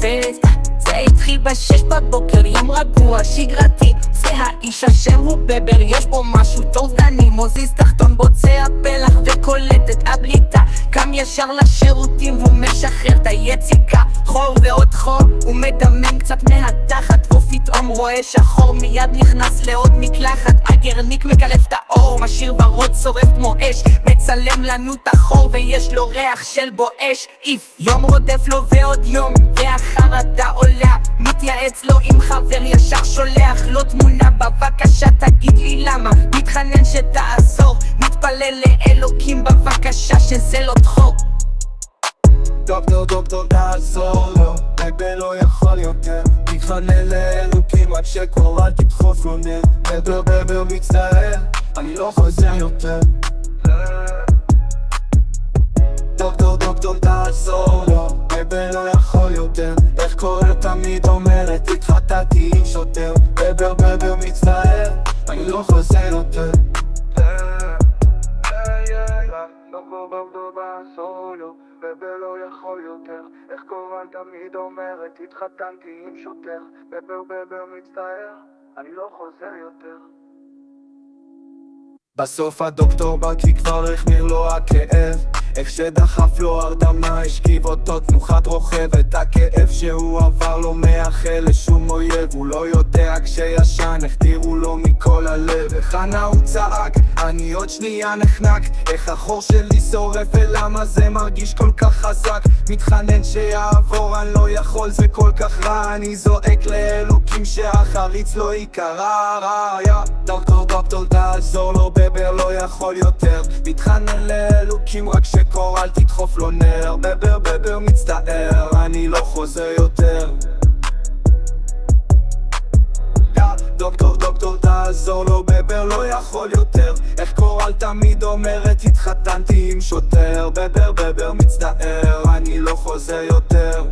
נופלת. זה התחיל ב6 בבוקר, יום רגוע שגרתי. זה האיש השם הוא בבר, יש בו משהו טורדני. מוזיז תחתון בוצע פלח וקולט את הבליטה. קם ישר לשירותים והוא משחרר את היציקה. חור ועוד חור, הוא מדמם קצת מהתחת, ופתאום רואה שחור, מיד נכנס לעוד מקלחת. הגרניק מקלף את האור, משאיר ורוד שורף כמו אש, מצלם לנו את החור ויש לו ריח של בואש. איף יום רודף לו ועוד יום, והחרדה עולה. מתייעץ לו עם חבר, ישר שולח לו תמונה. בבקשה תגיד לי למה, מתחנן שתעזור, מתפלל לאלוקים בבקשה שזה לא תחור. דוקטור תעזור לו, בבר לא יכול יותר, מתחנן לאלוקים עד שכל אל תדחוף לו נר. בבר מצטער, אני לא חוזר יותר. דוקטור תעזור לו, בבר לא יכול יותר, איך קורה תמיד אומרת התחתתי עם שוטר. בבר מצטער, אני לא חוזר יותר. דוקטור תעזור לו, בבר לא יכול יותר, איך קורן תמיד אומרת התחתנתי עם שוטר. בבר מצטער, אני לא חוזר יותר. בסוף הדוקטור בא כי כבר החמיר לו הכאב, איך שדחף לו הרדמה השכיב אותו תנוחת רוכבת. הכאב שהוא עבר לא מאחל לשום אויב, הוא לא יודע כשישן הכתירו לו מכל הלב. איך הוא צעק, אני עוד שנייה נחנק, איך החור שלי שורף ולמה זה מרגיש כל כך חזק. מתחנן שיעבור, אני לא יכול, זה כל כך רע. אני זועק לאלוקים שהחריץ לא יקרה רע. דוקטור תעזור לו, בבר לא יכול יותר, מתחנן לאלוקים רק שקור אל תדחוף לו נר. בבר מצטער, אני לא חוזר יותר. דוקטור תעזור לו, בבר לא יכול יותר, איך קורל תמיד אומרת התחתנתי עם שוטר. בבר מצטער, אני לא חוזר יותר.